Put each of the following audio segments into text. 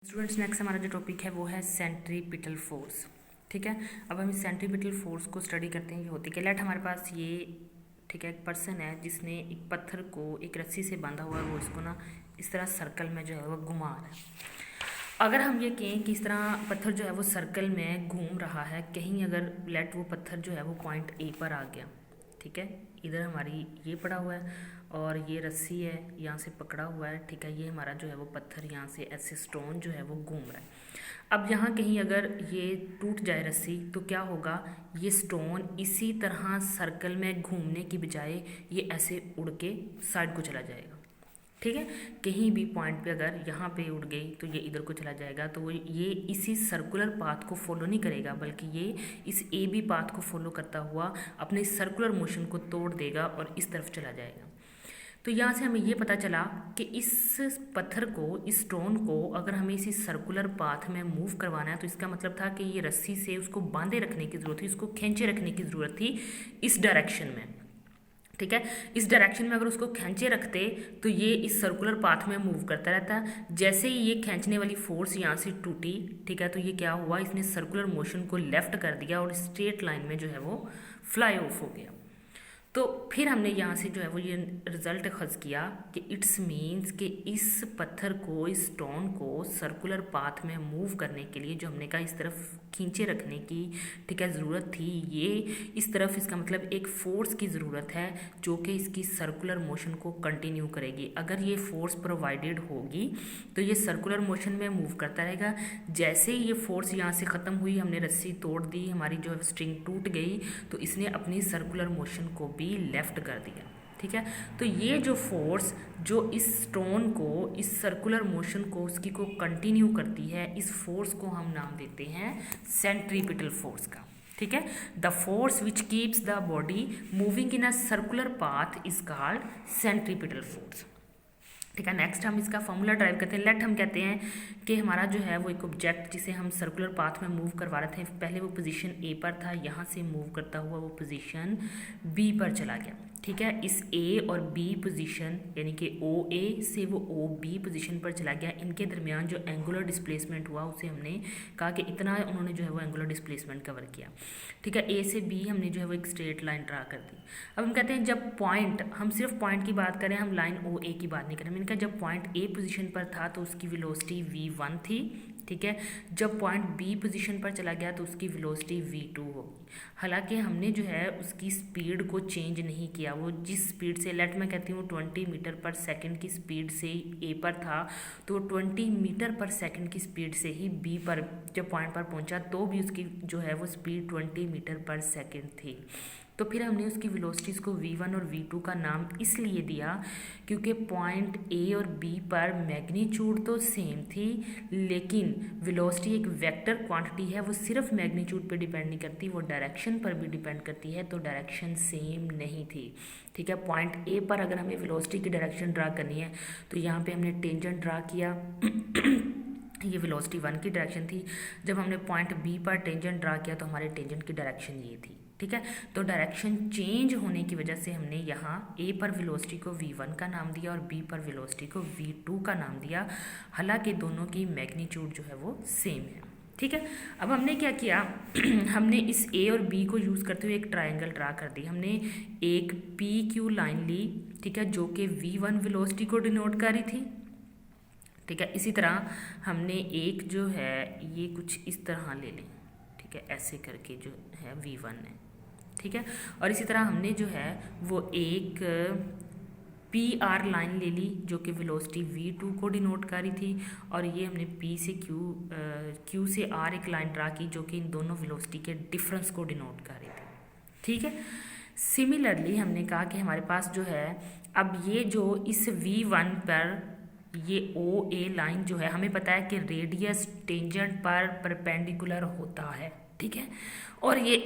Students next हमारा जो topic है वो है सेंट्रीपिटल फोर्स। ठीक है, अब हम इस सेंट्रीपिटल फोर्स को स्टडी करते हैं। ये होती है लेट हमारे पास ये ठीक है एक पर्सन है जिसने एक पत्थर को एक रस्सी से बांधा हुआ है, वो इसको ना इस तरह सर्कल में जो है वो घुमा रहा है। अगर हम ये कहें कि इस तरह पत्थर जो है वो सर्कल में घूम रहा है, कहीं अगर लेट वो पत्थर जो है वो पॉइंट ए पर आ गया, ठीक है, इधर हमारी ये पड़ा हुआ है और ये रस्सी है यहाँ से पकड़ा हुआ है, ठीक है, ये हमारा जो है वो पत्थर यहाँ से ऐसे स्टोन जो है वो घूम रहा है। अब यहाँ कहीं अगर ये टूट जाए रस्सी तो क्या होगा, ये स्टोन इसी तरह सर्कल में घूमने की बजाय ये ऐसे उड़ के साइड को चला जाएगा। ठीक है, कहीं भी पॉइंट पे अगर यहाँ पे उड़ गई तो ये इधर को चला जाएगा, तो वो ये इसी सर्कुलर पाथ को फॉलो नहीं करेगा, बल्कि ये इस ए बी पाथ को फॉलो करता हुआ अपने सर्कुलर मोशन को तोड़ देगा और इस तरफ चला जाएगा। तो यहाँ से हमें ये पता चला कि इस पत्थर को, इस स्टोन को अगर हमें इसी सर्कुलर पाथ में मूव करवाना है तो इसका मतलब था कि ये रस्सी से उसको बांधे रखने की ज़रूरत थी, उसको खींचे रखने की ज़रूरत थी इस डायरेक्शन में। ठीक है, इस डायरेक्शन में अगर उसको खींचे रखते तो ये इस सर्कुलर पाथ में मूव करता रहता। जैसे ही ये खींचने वाली फोर्स यहाँ से टूटी, ठीक है, तो ये क्या हुआ, इसने सर्कुलर मोशन को लेफ्ट कर दिया और स्ट्रेट लाइन में जो है वो फ्लाई ऑफ हो गया। तो फिर हमने यहाँ से जो है वो ये रिजल्ट खज किया कि इट्स मीन्स कि इस पत्थर को, इस स्टोन को सर्कुलर पाथ में मूव करने के लिए जो हमने कहा इस तरफ खींचे रखने की, ठीक है, ज़रूरत थी, ये इस तरफ, इसका मतलब एक फ़ोर्स की ज़रूरत है जो कि इसकी सर्कुलर मोशन को कंटिन्यू करेगी। अगर ये फोर्स प्रोवाइडेड होगी तो ये सर्कुलर मोशन में मूव करता रहेगा। जैसे ही ये फोर्स यहाँ से ख़त्म हुई, हमने रस्सी तोड़ दी, हमारी जो है स्ट्रिंग टूट गई, तो इसने अपनी सर्कुलर मोशन को भी लेफ्ट कर दिया। ठीक है, तो ये जो फोर्स जो इस स्टोन को, इस सर्कुलर मोशन को उसकी को कंटिन्यू करती है, इस फोर्स को हम नाम देते हैं सेंट्रीपिटल फोर्स का। ठीक है, the force which keeps the body moving in a circular path is called centripetal force. ठीक है, नेक्स्ट हम इसका फॉर्मूला ड्राइव करते हैं। लेट हम कहते हैं कि हमारा जो है वो एक ऑब्जेक्ट जिसे हम सर्कुलर पाथ में मूव करवा रहे थे, पहले वो पोजीशन ए पर था, यहाँ से मूव करता हुआ वो पोजीशन बी पर चला गया। ठीक है, इस ए और बी पोजीशन यानी कि ओ ए से वो ओ बी पोजीशन पर चला गया, इनके दरमियान जो एंगुलर डिस्प्लेसमेंट हुआ उसे हमने कहा कि इतना उन्होंने जो है वो एंगुलर डिस्प्लेसमेंट कवर किया। ठीक है, ए से बी हमने जो है वो एक स्ट्रेट लाइन ड्रा कर दी। अब हम कहते हैं जब पॉइंट, हम सिर्फ पॉइंट की बात करें, हम लाइन ओ ए की बात नहीं करें। मैंने कहा जब पॉइंट ए पोजीशन पर था तो उसकी वेलोसिटी v1 थी। ठीक है, जब पॉइंट बी पोजीशन पर चला गया तो उसकी वेलोसिटी v2 होगी। हालांकि हमने जो है उसकी स्पीड को चेंज नहीं किया, वो जिस स्पीड से, लेट मैं कहती हूँ 20 मीटर पर सेकंड की स्पीड से ए पर था, तो 20 मीटर पर सेकंड की स्पीड से ही बी पर जब पॉइंट पर पहुँचा तो भी उसकी जो है वो स्पीड 20 मीटर पर सेकेंड थी। तो फिर हमने उसकी वेलोसिटीज़ को v1 और v2 का नाम इसलिए दिया क्योंकि पॉइंट ए और बी पर मैग्नीट्यूड तो सेम थी, लेकिन वेलोसिटी एक वेक्टर क्वांटिटी है, वो सिर्फ मैग्नीट्यूड पे डिपेंड नहीं करती, वो डायरेक्शन पर भी डिपेंड करती है, तो डायरेक्शन सेम नहीं थी। ठीक है, पॉइंट ए पर अगर हमें वेलोसिटी की डायरेक्शन ड्रा करनी है तो यहाँ पर हमने टेंजेंट ड्रा किया ये वेलोसिटी 1 की डायरेक्शन थी। जब हमने पॉइंट बी पर टेंजेंट ड्रा किया तो हमारे टेंजेंट की डायरेक्शन ये थी। ठीक है, तो डायरेक्शन चेंज होने की वजह से हमने यहाँ ए पर वेलोसिटी को v1 का नाम दिया और बी पर वेलोसिटी को v2 का नाम दिया, हालांकि दोनों की मैग्नीट्यूड जो है वो सेम है। ठीक है, अब हमने क्या किया हमने इस ए और बी को यूज़ करते हुए एक ट्राइंगल ड्रा कर दी। हमने एक पी क्यू लाइन ली, ठीक है, जो कि v1 वेलोसिटी को डिनोट कर रही थी। ठीक है, इसी तरह हमने एक जो है ये कुछ इस तरह ले लें, ठीक है, ऐसे करके जो है v1 है। ठीक है, और इसी तरह हमने जो है वो एक पी आर लाइन ले ली जो कि वेलोसिटी v2 को डिनोट कर रही थी, और ये हमने p से q से r एक लाइन ड्रा की जो कि इन दोनों वेलोसिटी के डिफरेंस को डिनोट कर रही थी। ठीक है, सिमिलरली हमने कहा कि हमारे पास जो है अब ये जो इस v1 पर ये ओ ए लाइन जो है, हमें पता है कि रेडियस टेंजेंट पर परपेंडिकुलर होता है। ठीक है, और ये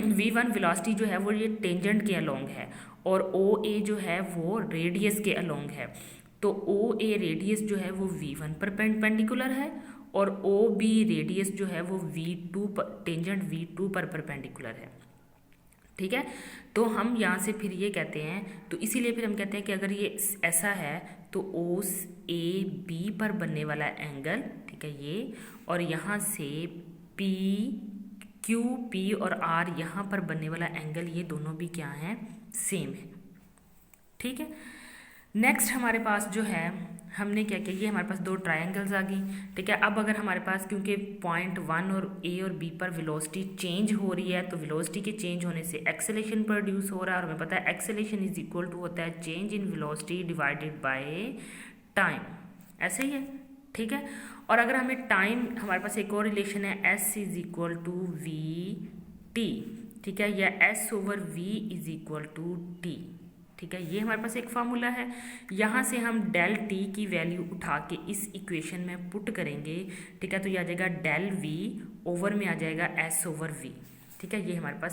v1 वेलोसिटी जो है वो ये टेंजेंट के अलोंग है और ओ ए जो है वो रेडियस के अलोंग है। तो ओ ए रेडियस जो है वो v1 पर परपेंडिकुलर है और ओ बी रेडियस जो है वो v2 पर, टेंजेंट v2 पर परपेंडिकुलर है। ठीक है, तो हम यहाँ से फिर ये कहते हैं, तो इसीलिए फिर हम कहते हैं कि अगर ये ऐसा है तो ओ ए बी पर बनने वाला एंगल, ठीक ठीक है ये, और यहाँ से पी क्यू पी और आर यहाँ पर बनने वाला एंगल ये दोनों भी क्या हैं, सेम है। ठीक है, नेक्स्ट हमारे पास जो है हमने क्या किया, ये हमारे पास दो ट्रायंगल्स आ गई। ठीक है, अब अगर हमारे पास क्योंकि पॉइंट 1 और ए और बी पर वेलोसिटी चेंज हो रही है, तो वेलोसिटी के चेंज होने से एक्सेलेरेशन प्रोड्यूस हो रहा है, और हमें पता है एक्सेलेरेशन इज इक्वल टू होता है change in velocity divided by time, ऐसे ही है। ठीक है, और अगर हमें टाइम, हमारे पास एक और रिलेशन है S is equal to V T, ठीक है, या S over V is equal to T. ठीक है, ये हमारे पास एक फार्मूला है। यहाँ से हम डेल टी की वैल्यू उठा के इस इक्वेशन में पुट करेंगे। ठीक है, तो ये आ जाएगा डेल वी ओवर में आ जाएगा एस ओवर वी। ठीक है, ये हमारे पास